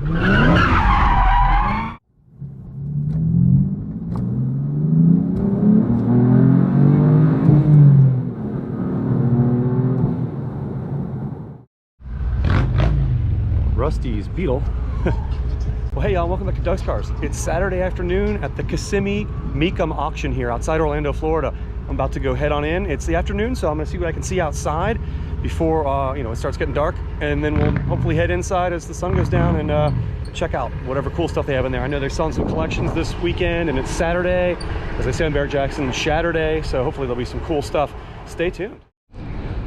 Rusty's Beetle. Well, hey y'all, welcome back to Doug's Cars. It's Saturday afternoon at the Kissimmee Mecum auction here outside Orlando, Florida. I'm about to go head on in. It's the afternoon, so I'm gonna see what I can see outside before it starts getting dark, and then we'll hopefully head inside as the sun goes down and check out whatever cool stuff they have in there. I know they're selling some collections this weekend, and it's Saturday, as they say on Barrett Jackson, Shatterday, so hopefully there'll be some cool stuff. Stay tuned.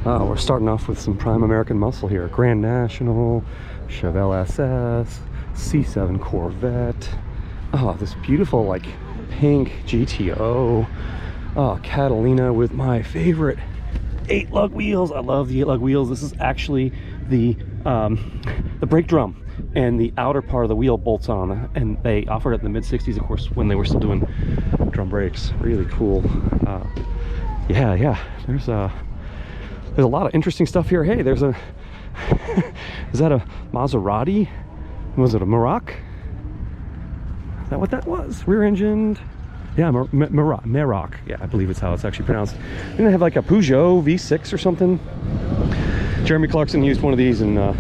We're starting off with some prime American muscle here. Grand National, Chevelle SS, C7 Corvette. Oh, this beautiful like pink GTO. Oh, Catalina with my favorite 8-lug wheels. I love the 8-lug wheels. This is actually the brake drum, and the outer part of the wheel bolts on, and they offered it in the mid-60s, of course, when they were still doing drum brakes. Really cool. Yeah, there's a lot of interesting stuff here. Hey, there's a is that a Maserati? Was it a Maroc? Is that what that was? Rear engined? Yeah, Maroc. Yeah, I believe it's how it's actually pronounced. Didn't they have like a Peugeot V6 or something? Jeremy Clarkson used one of these in one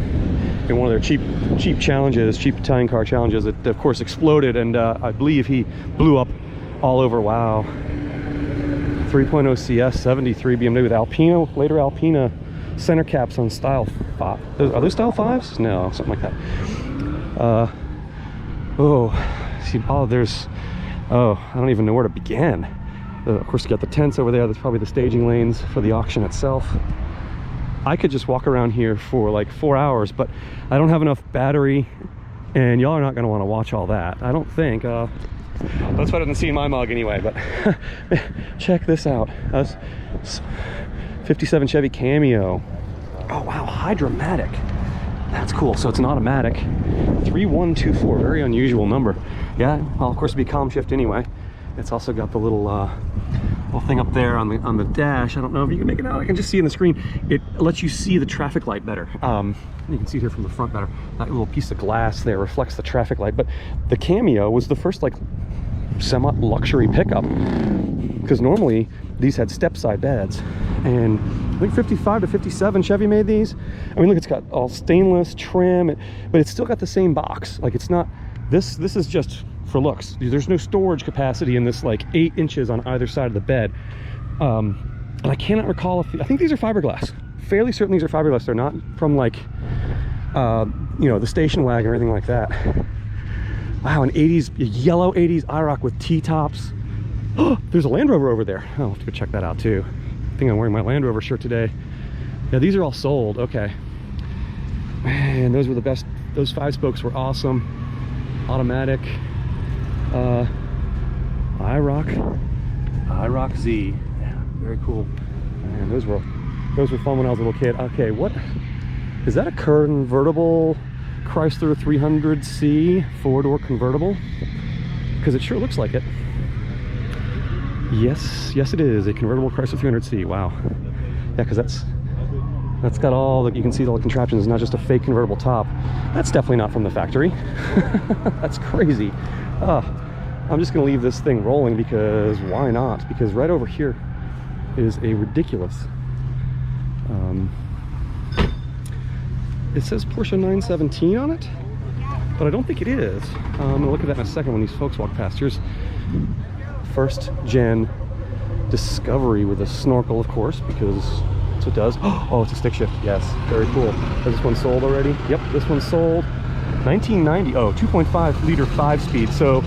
of their cheap challenges, cheap Italian car challenges. It of course exploded, and I believe he blew up all over. Wow. 3.0 CS 73 BMW with Alpina, later Alpina center caps on style 5. Are those style 5s? No, something like that. I don't even know where to begin. Of course, you got the tents over there. That's probably the staging lanes for the auction itself. I could just walk around here for like 4 hours, but I don't have enough battery, and y'all are not going to want to watch all that, I don't think. That's better than seeing my mug anyway, but check this out. 57 Chevy Cameo. Oh wow, Hydromatic. That's cool. So it's an automatic. 3124, very unusual number. Yeah, well, of course it'd be column shift anyway. It's also got the little thing up there on the dash. I don't know if you can make it out. I can just see in the screen. It lets you see the traffic light better. You can see it here from the front better. That little piece of glass there reflects the traffic light. But the Cameo was the first like semi-luxury pickup, because normally these had step side beds, and I think 55 to 57 Chevy made these. I mean, look, it's got all stainless trim, but it's still got the same box. Like, it's not, this is just for looks. There's no storage capacity in this, like 8 inches on either side of the bed. And I cannot recall if, I think these are fiberglass. Fairly certain these are fiberglass. They're not from like the station wagon or anything like that. Wow, an 80s, yellow 80s IROC with T-tops. Oh, there's a Land Rover over there. I'll have to go check that out too. I think I'm wearing my Land Rover shirt today. Yeah, these are all sold. Okay. Man, those were the best. Those 5-spokes were awesome. Automatic. IROC Z. Yeah, very cool. Man, those were fun when I was a little kid. Okay, what is that? A convertible Chrysler 300C 4-door convertible? Because it sure looks like it. Yes, it is a convertible Chrysler 300C. Wow. Yeah, because that's got all the, you can see all the contraptions. It's not just a fake convertible top. That's definitely not from the factory. That's crazy. I'm just gonna leave this thing rolling, because why not? Because right over here is a ridiculous it says Porsche 917 on it, but I don't think it is. I'm gonna look at that in a second when these folks walk past. Here's first gen Discovery with a snorkel, of course, because that's what it does. Oh, it's a stick shift. Yes, very cool. Has this one sold already? Yep, this one's sold. 1990. Oh, 2.5 liter 5-speed. So,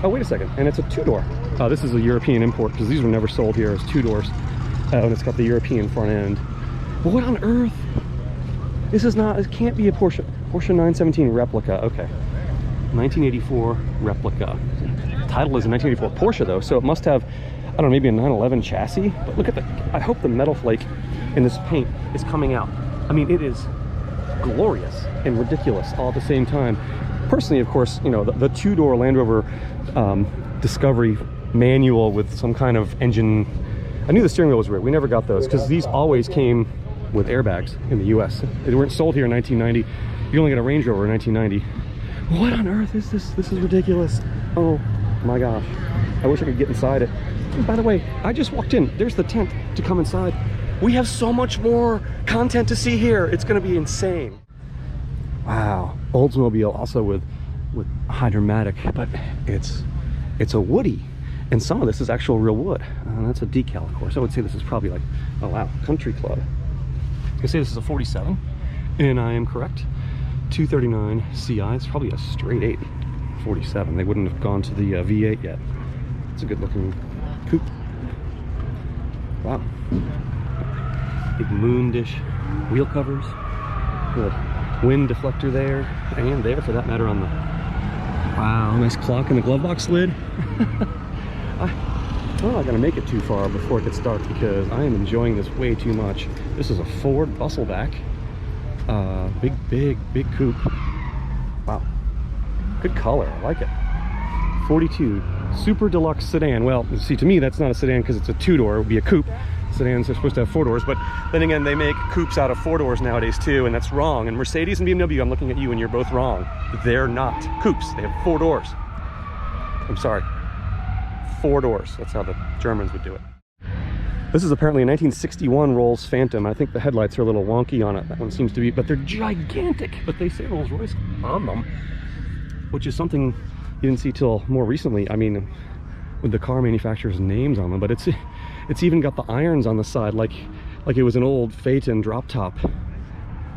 oh, wait a second. And it's a 2-door. This is a European import, because these were never sold here as 2 doors. And it's got the European front end. But what on earth? This is not, it can't be a Porsche 917 replica. Okay. 1984 replica. Title is a 1984 Porsche though, so it must have, I don't know, maybe a 911 chassis. But look at the, I hope the metal flake in this paint is coming out. I mean, it is glorious and ridiculous all at the same time. Personally, of course, you know, the 2-door Land Rover Discovery manual with some kind of engine. I knew the steering wheel was weird. We never got those, because these always came with airbags in the US. They weren't sold here in 1990. You only got a Range Rover in 1990. What on earth is this? This is ridiculous. Oh my gosh. I wish I could get inside it. And by the way, I just walked in. There's the tent to come inside. We have so much more content to see here. It's going to be insane. Wow. Oldsmobile also with hydromatic, but it's a woody. And some of this is actual real wood. That's a decal, of course. I would say this is probably like, oh wow, country club. I say this is a 47, and I am correct. 239 CI. It's probably a straight 8. 47. They wouldn't have gone to the V8 yet. It's a good looking coupe. Wow. Big moon dish wheel covers. Good wind deflector there, and there for that matter on the, wow, nice clock in the glove box lid. I'm not gonna make it too far before it gets dark because I am enjoying this way too much. This is a Ford Bustleback. Big coupe. Wow. Good color, I like it. 42, super deluxe sedan. Well, see, to me, that's not a sedan because it's a 2-door. It would be a coupe. Sedans are supposed to have 4 doors, but then again, they make coupes out of 4 doors nowadays too, and that's wrong. And Mercedes and BMW, I'm looking at you and you're both wrong. They're not coupes. They have 4 doors. I'm sorry. 4 doors. That's how the Germans would do it. This is apparently a 1961 Rolls Phantom. I think the headlights are a little wonky on it. That one seems to be, but they're gigantic. But they say Rolls-Royce on them, which is something you didn't see till more recently. I mean, with the car manufacturers' names on them, but it's even got the irons on the side, like it was an old Phaeton drop top.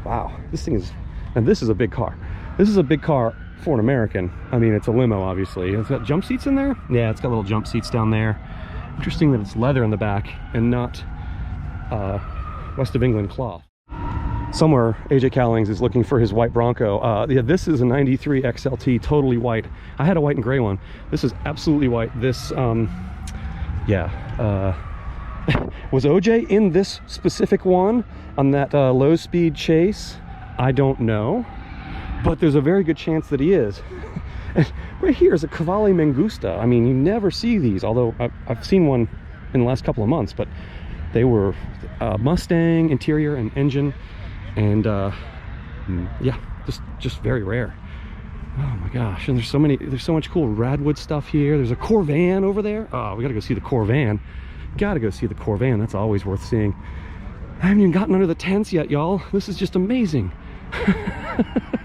Wow, this thing is, and this is a big car. This is a big car for an American. I mean, it's a limo, obviously. It's got jump seats in there. Yeah, it's got little jump seats down there. Interesting that it's leather in the back and not West of England cloth. Somewhere AJ Cowlings is looking for his white Bronco. Yeah, this is a 93 XLT, totally white. I had a white and gray one. This is absolutely white. This, yeah. Was OJ in this specific one on that low speed chase? I don't know, but there's a very good chance that he is. And right here is a Cavalli Mangusta. I mean, you never see these, although I've seen one in the last couple of months, but they were Mustang interior and engine, and yeah, just very rare. Oh my gosh, and there's so much cool Radwood stuff here. There's a Corvan over there. Oh, we gotta go see the Corvan. Gotta go see the Corvan. That's always worth seeing. I haven't even gotten under the tents yet, y'all. This is just amazing.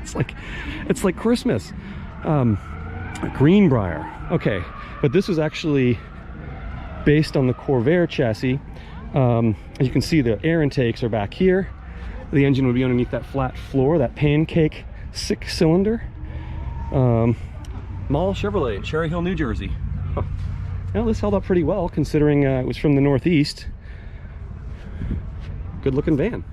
it's like Christmas. Greenbrier. Okay, but this is actually based on the Corvair chassis. You can see the air intakes are back here. The engine would be underneath that flat floor, that pancake 6-cylinder. Mall Chevrolet, Cherry Hill, New Jersey. Huh. Well, this held up pretty well considering it was from the Northeast. Good looking van.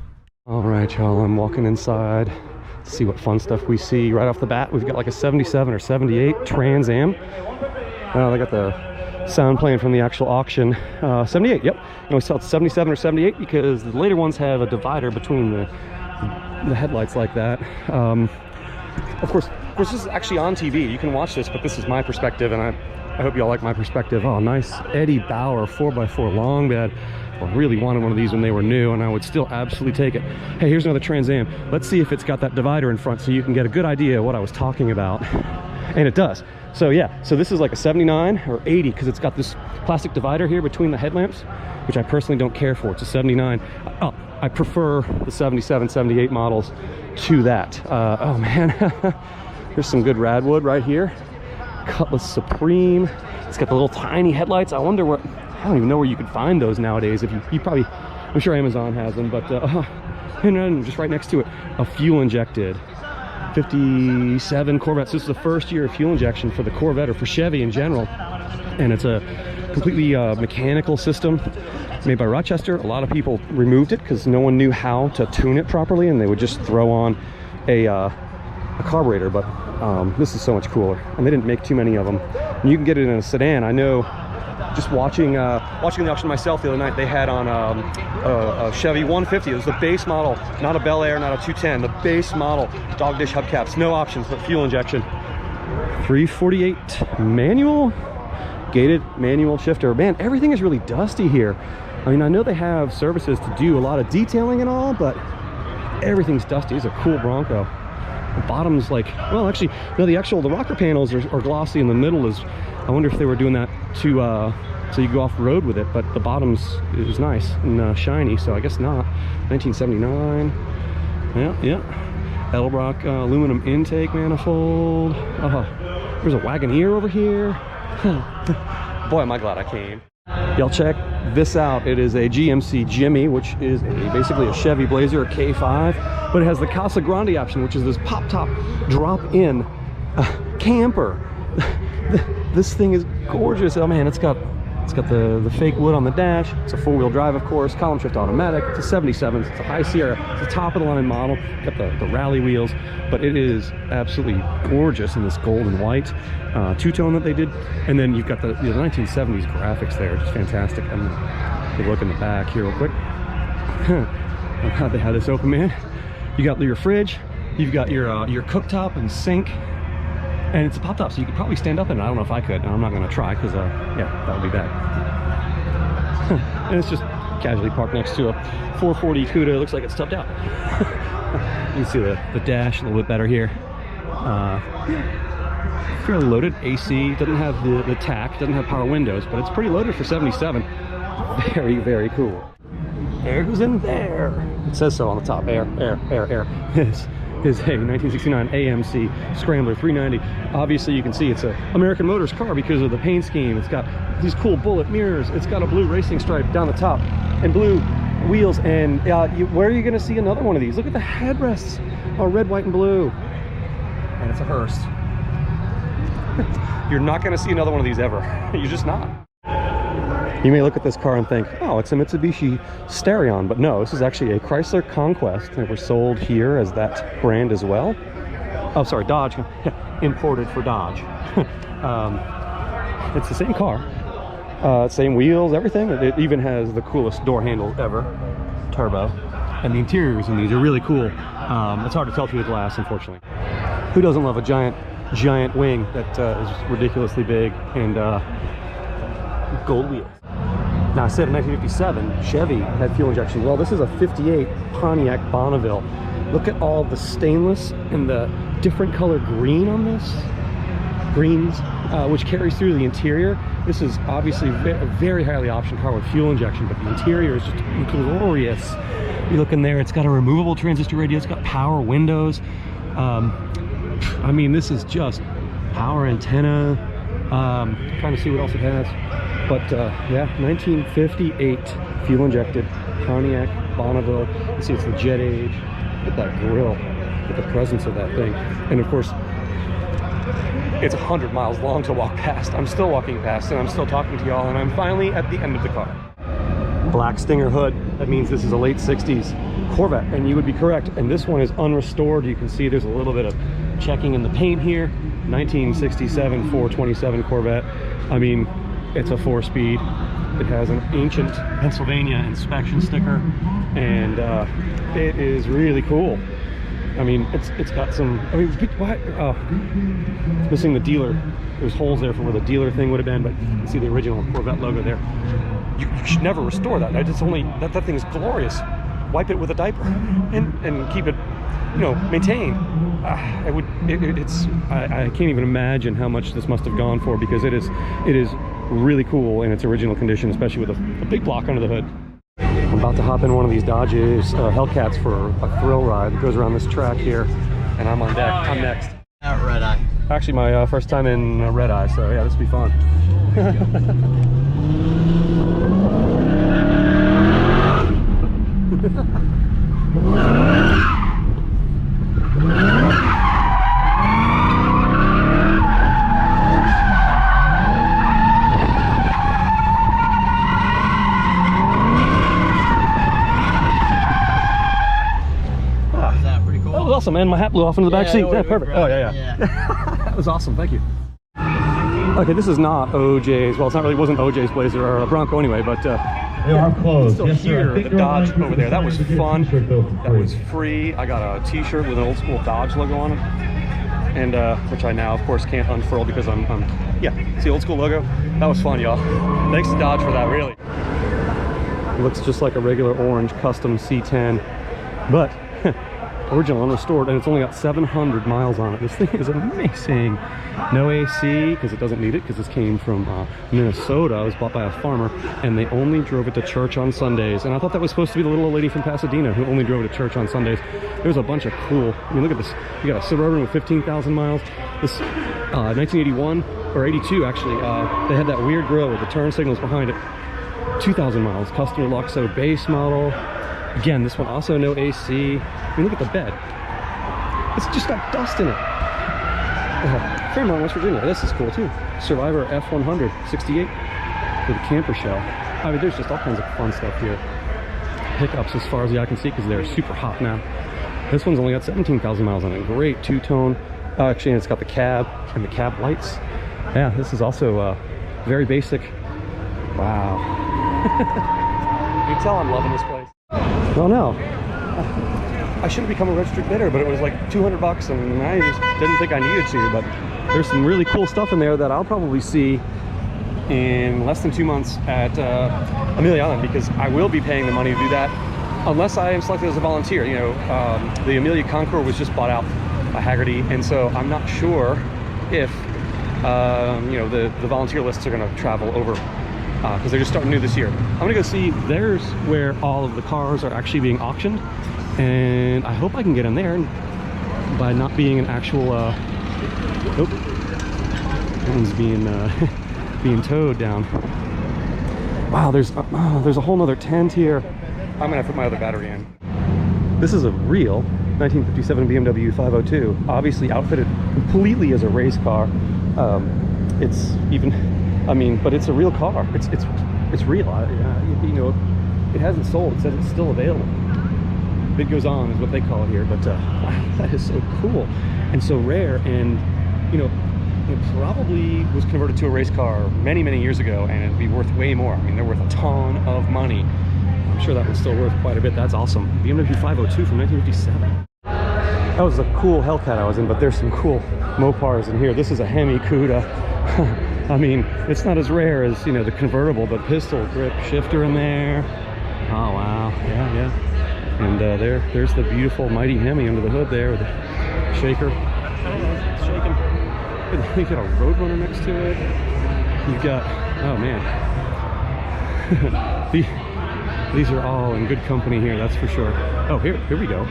All right, y'all, I'm walking inside. Let's see what fun stuff we see right off the bat. We've got like a 77 or 78 Trans Am. They got the sound playing from the actual auction. 78, yep. And we sell it 77 or 78 because the later ones have a divider between the headlights like that. Of course, this is actually on TV. You can watch this, but this is my perspective, and I hope y'all like my perspective. Oh, nice Eddie Bauer 4x4 long bed. I really wanted one of these when they were new, and I would still absolutely take it. Hey, here's another Trans Am. Let's see if it's got that divider in front so you can get a good idea of what I was talking about. And it does. So yeah, so this is like a 79 or 80 because it's got this plastic divider here between the headlamps, which I personally don't care for. It's a 79. I prefer the 77, 78 models to that. Oh man, here's some good Radwood right here. Cutlass Supreme. It's got the little tiny headlights. I wonder what, I don't even know where you could find those nowadays. If you probably, I'm sure Amazon has them, but and just right next to it, a fuel injected 57 Corvette. So this is the first year of fuel injection for the Corvette, or for Chevy in general, and it's a completely mechanical system made by Rochester. A lot of people removed it because no one knew how to tune it properly, and they would just throw on a carburetor. But this is so much cooler, and they didn't make too many of them. And you can get it in a sedan. I know, just watching the auction myself the other night, they had on a Chevy 150. It was the base model, not a Bel Air, not a 210, the base model, dog dish hubcaps, no options but fuel injection. 348 manual, gated manual shifter. Man, everything is really dusty here. I mean, I know they have services to do a lot of detailing and all, but everything's dusty. It's a cool Bronco. The bottom's like, well, actually, no, the rocker panels are glossy, and the middle is, I wonder if they were doing that to, so you go off road with it, but the bottom's is nice and shiny, so I guess not. 1979. Yeah. Edelbrock aluminum intake manifold. There's a Wagoneer over here. Boy, am I glad I came. Y'all check this out. It is a GMC Jimmy, which is basically a Chevy Blazer, a K5, but it has the Casa Grande option, which is this pop-top drop-in camper. This thing is gorgeous. Oh man, it's got the fake wood on the dash. It's a four-wheel drive, of course, column shift automatic. It's a 77. It's a high Sierra. It's a top-of-the-line model. Got the rally wheels, but it is absolutely gorgeous in this gold and white two-tone that they did. And then you've got the 1970s graphics there, just fantastic. I'm gonna take a look in the back here real quick. How'd they have this open, man? You got your fridge. You've got your cooktop and sink. And it's a pop top, so you could probably stand up in it. I don't know if I could, and I'm not going to try because, yeah, that would be bad. And it's just casually parked next to a 440 Cuda. It looks like it's topped out. You can see the dash a little bit better here. Fairly loaded. AC, doesn't have the tack, doesn't have power windows, but it's pretty loaded for 77. Very, very cool. Air goes in there. It says so on the top. Air. Is a 1969 AMC Scrambler 390. Obviously you can see it's a American Motors car because of the paint scheme. It's got these cool bullet mirrors. It's got a blue racing stripe down the top and blue wheels. And where are you going to see another one of these? Look at the headrests. Oh, red, white, and blue. And it's a hearse. You're not going to see another one of these ever. You're just not. You may look at this car and think, oh, it's a Mitsubishi Starion, but no, this is actually a Chrysler Conquest. They were sold here as that brand as well. Oh, sorry, Dodge. Imported for Dodge. It's the same car, same wheels, everything. It even has the coolest door handle ever, turbo. And the interiors in these are really cool. It's hard to tell through the glass, unfortunately. Who doesn't love a giant wing that is ridiculously big and gold wheels? Now, I said in 1957, Chevy had fuel injection. Well, this is a 58 Pontiac Bonneville. Look at all the stainless and the different color green on this. Greens, which carries through the interior. This is obviously a very highly optioned car with fuel injection, but the interior is just glorious. You look in there, it's got a removable transistor radio. It's got power windows. I mean, this is just power antenna. Trying to see what else it has. But yeah, 1958 fuel injected Pontiac Bonneville. You see it's the jet age. Look at that grille. Look at the presence of that thing. And of course, it's 100 miles long to walk past. I'm still walking past and I'm still talking to y'all, and I'm finally at the end of the car. Black Stinger hood. That means this is a late 60s Corvette, and you would be correct. And this one is unrestored. You can see there's a little bit of checking in the paint here. 1967 427 Corvette. I mean, it's a 4-speed. It has an ancient Pennsylvania inspection sticker, and it is really cool. I mean, it's got some. I mean, what? Oh, it's missing the dealer. There's holes there for where the dealer thing would have been, but you can see the original Corvette logo there. You should never restore that. It's only that thing is glorious. Wipe it with a diaper and keep it, you know, maintained. I can't even imagine how much this must have gone for, because it is really cool in its original condition, especially with a big block under the hood. I'm about to hop in one of these Dodges Hellcats for a thrill ride that goes around this track here, and I'm on deck. I'm next. Red Eye. Actually, my first time in Red Eye, so yeah, this will be fun. Awesome, man. My hat blew off into the back seat. Yeah, perfect. Oh, yeah. That was awesome. Thank you. Okay, this is not OJ's. Well, it wasn't OJ's Blazer or a Bronco anyway, but they are closed. Still hear the Dodge over there. That was fun. That was free. I got a T-shirt with an old school Dodge logo on it, and which I now, of course, can't unfurl because I'm yeah. See, old school logo. That was fun, y'all. Thanks to Dodge for that. Really. It looks just like a regular orange custom C10, but original, unrestored, and it's only got 700 miles on it. This thing is amazing. No AC, because it doesn't need it, because this came from Minnesota. It was bought by a farmer, and they only drove it to church on Sundays. And I thought that was supposed to be the little old lady from Pasadena who only drove it to church on Sundays. There's a bunch of cool, I mean, look at this. You got a Suburban with 15,000 miles. This 1981, or 82 actually, they had that weird grill with the turn signals behind it. 2,000 miles, customer Luxo base model. Again, this one also no AC. I mean, look at the bed. It's just got dust in it. Fairmont, West Virginia. This is cool too. Survivor F100 68 with a camper shell. I mean, there's just all kinds of fun stuff here. Pickups as far as the eye can see, because they're super hot now. This one's only got 17,000 miles on it. Great two-tone. Actually, it's got the cab and the cab lights. Yeah, this is also very basic. Wow. You can tell I'm loving this place. Well, no. I should have become a registered bidder, but it was like 200 bucks, and I just didn't think I needed to. But there's some really cool stuff in there that I'll probably see in less than 2 months at Amelia Island, because I will be paying the money to do that unless I am selected as a volunteer. You know, the Amelia Concours was just bought out by Haggerty, and so I'm not sure if you know, the volunteer lists are going to travel over, because they're just starting new this year. I'm gonna go see. There's where all of the cars are actually being auctioned, and I hope I can get in there by not being an actual nope, that one's being being towed down. Wow, there's a whole nother tent here. I'm gonna put my other battery in. This is a real 1957 BMW 502, obviously outfitted completely as a race car. It's even, I mean, but it's a real car. It's real. You know, it hasn't sold. It says it's still available. Bid goes on is what they call it here. But that is so cool and so rare. And you know, it probably was converted to a race car many years ago, and it'd be worth way more. I mean, they're worth a ton of money. I'm sure that one's still worth quite a bit. That's awesome. BMW 502 from 1957. That was a cool Hellcat I was in, but there's some cool Mopars in here. This is a Hemi Cuda. I mean, it's not as rare as, you know, the convertible, but pistol grip shifter in there. Oh wow, yeah. And there's the beautiful mighty Hemi under the hood there with the shaker. It's shaking. You've got a Roadrunner next to it. You've got, oh man. These are all in good company here, that's for sure. Oh, here we go.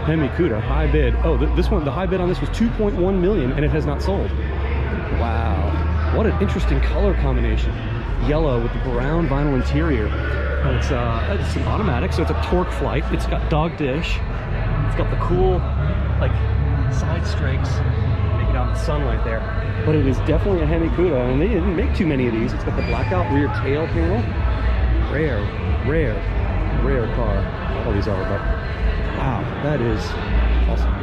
Hemi Cuda, high bid. Oh, this one, the high bid on this was 2.1 million, and it has not sold. Wow, what an interesting color combination. Yellow with the brown vinyl interior. And it's an automatic, so it's a torque flight. It's got dog dish. It's got the cool, like, side strakes. Make it out in the sunlight there. But it is definitely a Hemi Cuda, and they didn't make too many of these. It's got the blackout rear tail panel. Rare car. All these are, but wow, that is awesome.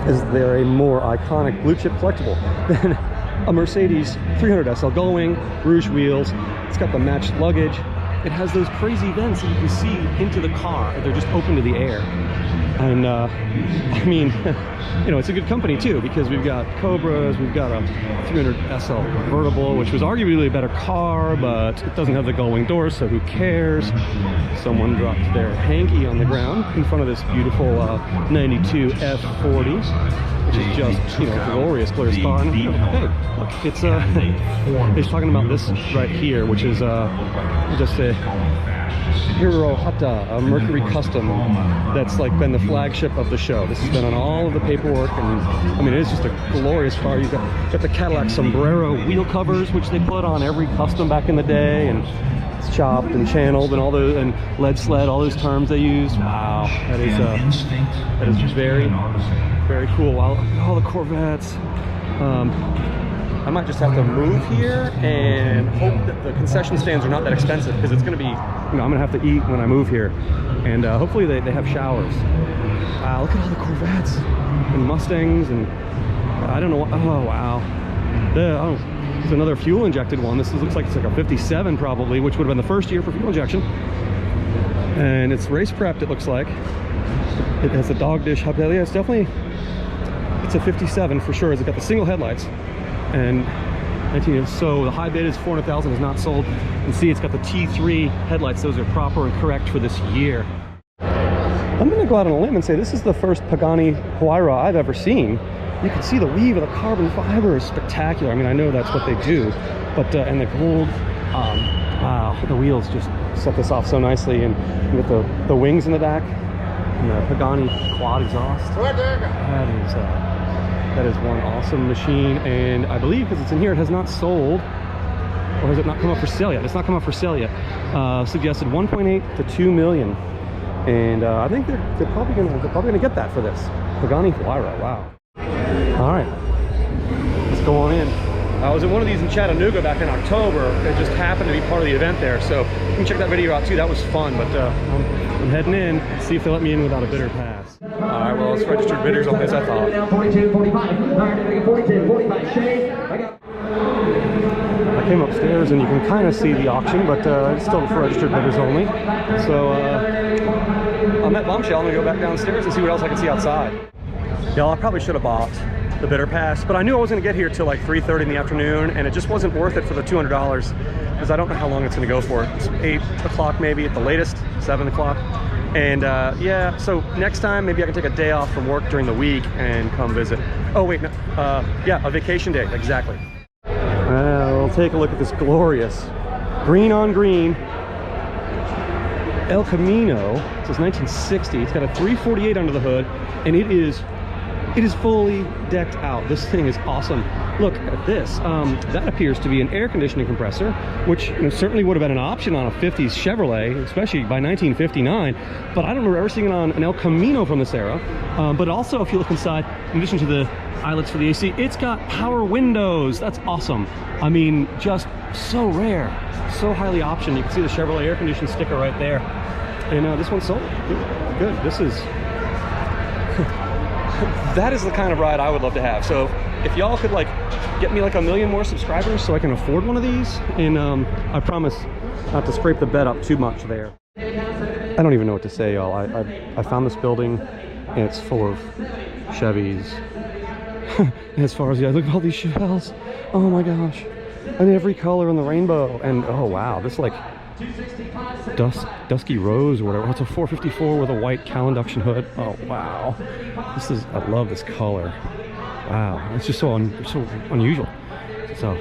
Is there a more iconic blue chip collectible than a Mercedes 300 SL Gullwing, Rouge wheels? It's got the matched luggage. It has those crazy vents that you can see into the car. They're just open to the air. And I mean, you know, it's a good company too, because we've got Cobras, we've got a 300 SL convertible, which was arguably a better car, but it doesn't have the gull-wing doors, so who cares? Someone dropped their hanky on the ground in front of this beautiful 92 F40, which is just, you know, glorious car. And, hey, look, it's talking about this right here, which is just a Hirohata, a Mercury custom that's like been the flagship of the show. This has been on all of the paperwork, and I mean, it's just a glorious car. You've got the Cadillac sombrero wheel covers, which they put on every custom back in the day, and it's chopped and channeled and all those, and lead sled, all those terms they used. Wow, that is very cool. All the Corvettes. I might just have to move here and hope that the concession stands are not that expensive, because it's going to be, you know, I'm going to have to eat when I move here, and hopefully they have showers. Wow, look at all the Corvettes and Mustangs, and I don't know what, oh wow. It's another fuel injected one. This looks like it's like a 57 probably, which would have been the first year for fuel injection. And it's race prepped, it looks like. It has a dog dish hub. Yeah, it's definitely, it's a 57 for sure. It's got the single headlights. And 19, so the high bid is 400,000, is not sold. And see, it's got the T3 headlights. Those are proper and correct for this year. I'm gonna go out on a limb and say this is the first Pagani Huayra I've ever seen. You can see the weave of the carbon fiber is spectacular. I mean, I know that's what they do, but and the gold, wow, the wheels just set this off so nicely, and with the wings in the back and the Pagani quad exhaust. That is one awesome machine, and I believe because it's in here, it has not sold, or has it not come up for sale yet? It's not come up for sale yet. Suggested 1.8 to 2 million, and I think they're probably gonna get that for this Pagani Huayra. Wow. All right, let's go on in. I was in one of these in Chattanooga back in October. It just happened to be part of the event there, so you can check that video out too. That was fun, but I'm heading in, see if they let me in without a bidder pass. All right, well, it's registered bidders on this, I thought. I came upstairs and you can kind of see the auction, but it's still for registered bidders only. So on that bombshell, I'm gonna go back downstairs and see what else I can see outside. Y'all, I probably should have bought the bidder pass, but I knew I wasn't gonna get here till like 3:30 in the afternoon, and it just wasn't worth it for the $200 because I don't know how long it's gonna go for. It's 8 o'clock maybe at the latest, 7 o'clock. And yeah, so next time maybe I can take a day off from work during the week and come visit. Oh wait, no, yeah, a vacation day, exactly. We'll take a look at this glorious green on green El Camino. It says 1960. It's got a 348 under the hood, and it is fully decked out. This thing is awesome. Look at this. That appears to be an air conditioning compressor, which certainly would have been an option on a 50s Chevrolet, especially by 1959. But I don't remember ever seeing it on an El Camino from this era. But also, if you look inside, in addition to the eyelets for the AC, it's got power windows. That's awesome. I mean, just so rare, so highly optioned. You can see the Chevrolet air conditioning sticker right there. And this one's sold. Good. This is that is the kind of ride I would love to have. So if y'all could like get me like 1 million more subscribers so I can afford one of these, and I promise not to scrape the bed up too much there. I don't even know what to say, y'all. I found this building and it's full of Chevys. As far as the eye, look at all these shells. Oh my gosh. And every color in the rainbow. And oh wow, this like dusky rose or whatever. It's a 454 with a white cowl induction hood. Oh wow, this is, I love this color. Wow, it's just so unusual. So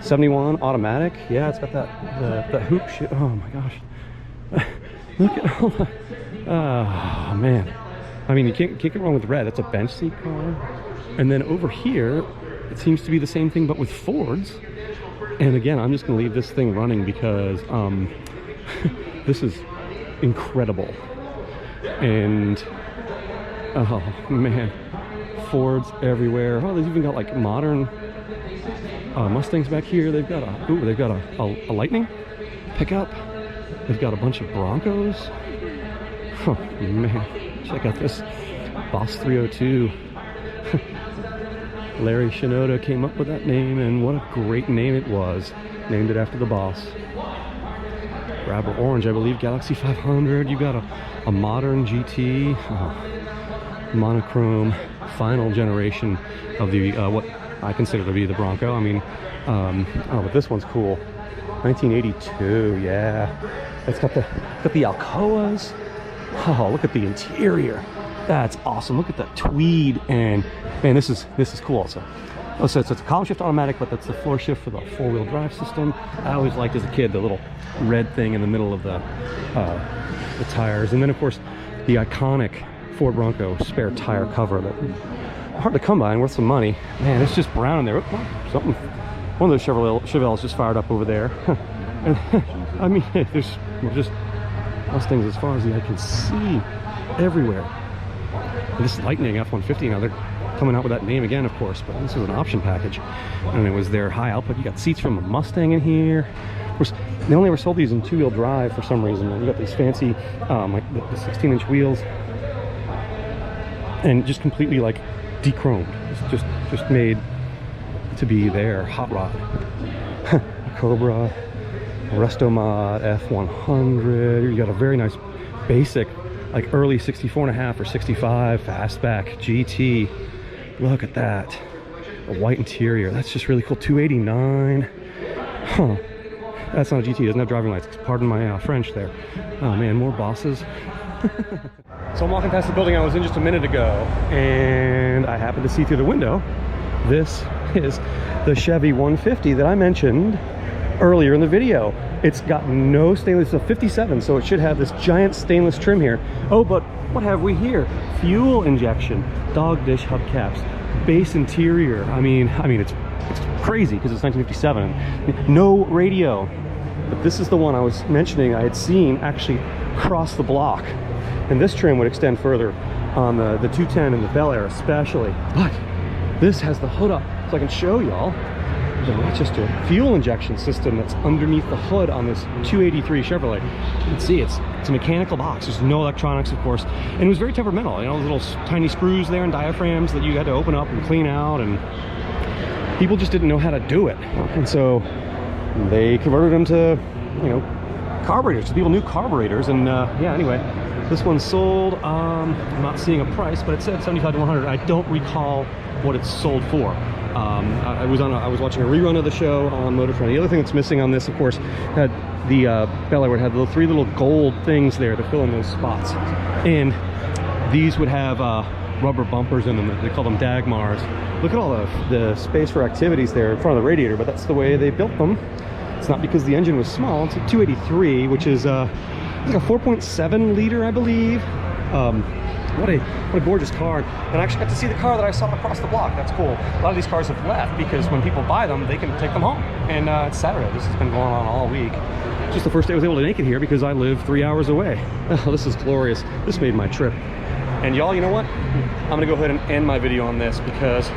71 automatic. Yeah, it's got that hoop shit. Oh my gosh. Look at all the, oh man, I mean, you can't get wrong with red. That's a bench seat car. And then over here it seems to be the same thing but with Fords. And again, I'm just gonna leave this thing running because this is incredible. And oh man, Fords everywhere. Oh, they've even got like modern Mustangs back here. They've got a Lightning pickup. They've got a bunch of Broncos. Oh man, check out this Boss 302. Larry Shinoda came up with that name, and what a great name it was. Named it after the boss. Grabber Orange, I believe, Galaxy 500. You got a modern GT, monochrome, final generation of the what I consider to be the Bronco. I mean, oh, but this one's cool. 1982, yeah. It's got the Alcoas. Oh, look at the interior. That's awesome. Look at that tweed, and man, this is cool also. Oh, so it's a column shift automatic, but that's the floor shift for the 4-wheel drive system. I always liked as a kid the little red thing in the middle of the tires, and then of course the iconic Ford Bronco spare tire cover that hard to come by and worth some money. Man, it's just brown in there. Oh, something. One of those Chevelles just fired up over there. And, I mean, there's just Mustangs as far as the eye can see everywhere. And this Lightning F-150, now they're coming out with that name again, of course, but this is an option package, and it was their high output. You got seats from a Mustang in here. Of course, they only ever sold these in 2-wheel drive for some reason. You got these fancy, like the 16-inch wheels, and just completely like dechromed. It's just made to be their hot rod. Cobra, Resto Mod F100. You got a very nice basic, like early 64.5 or 65 fastback GT. Look at that. A white interior. That's just really cool. 289. Huh. That's not a GT. It doesn't have driving lights. Pardon my French there. Oh man, more bosses. So I'm walking past the building I was in just a minute ago, and I happened to see through the window, this is the Chevy 150 that I mentioned earlier in the video. It's got no stainless, it's a 57, so it should have this giant stainless trim here. Oh, but what have we here? Fuel injection, dog dish hubcaps, base interior. I mean it's crazy because it's 1957. No radio. But this is the one I was mentioning I had seen actually cross the block. And this trim would extend further on the 210 and the Bel Air especially. But this has the hood up, so I can show y'all the Rochester fuel injection system that's underneath the hood on this 283 Chevrolet. You can see it's a mechanical box. There's no electronics, of course. And it was very temperamental. You know, little tiny screws there and diaphragms that you had to open up and clean out. And people just didn't know how to do it. And so they converted them to, you know, carburetors. So people knew carburetors. And yeah, anyway, this one sold, I'm not seeing a price, but it said 75 to 100. I don't recall what it's sold for. I was watching a rerun of the show on Motorfront. The other thing that's missing on this, of course, had the Bel Air would have the three little gold things there to fill in those spots, and these would have rubber bumpers in them. They call them Dagmars. Look at all the space for activities there in front of the radiator, but that's the way they built them. It's not because the engine was small. It's a 283, which is like a 4.7 liter, I believe. What a gorgeous car. And I actually got to see the car that I saw across the block. That's cool. A lot of these cars have left because when people buy them, they can take them home. And it's Saturday. This has been going on all week. It's just the first day I was able to make it here because I live 3 hours away. Oh, this is glorious. This made my trip. And y'all, you know what? I'm gonna go ahead and end my video on this because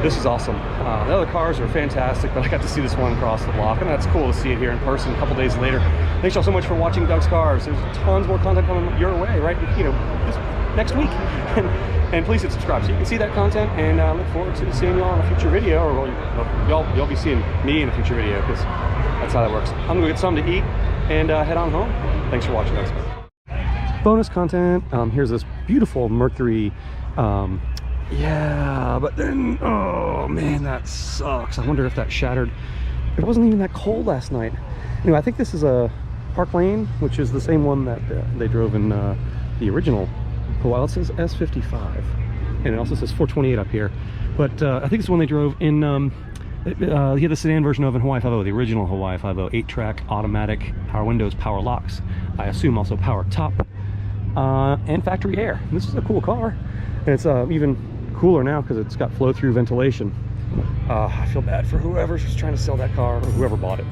this is awesome. The other cars are fantastic, but I got to see this one across the block, and that's cool to see it here in person a couple days later. Thanks y'all so much for watching Doug's Cars. There's tons more content coming your way, right? You know, this next week. And please hit subscribe so you can see that content, and look forward to seeing y'all in a future video, or well, y'all be seeing me in a future video because that's how that works. I'm gonna go get something to eat and head on home. Thanks for watching, Doug's Cars. Bonus content. Here's this beautiful Mercury. Yeah, but then, oh man, that sucks. I wonder if that shattered. It wasn't even that cold last night. Anyway, I think this is a Park Lane, which is the same one that they drove in the original. Well, it says S55, and it also says 428 up here. But I think it's one they drove in, he had the sedan version of in Hawaii 5.0, the original Hawaii 5.0, 8-track, automatic, power windows, power locks. I assume also power top, and factory air. This is a cool car, and it's even cooler now because it's got flow-through ventilation. I feel bad for whoever's trying to sell that car or whoever bought it.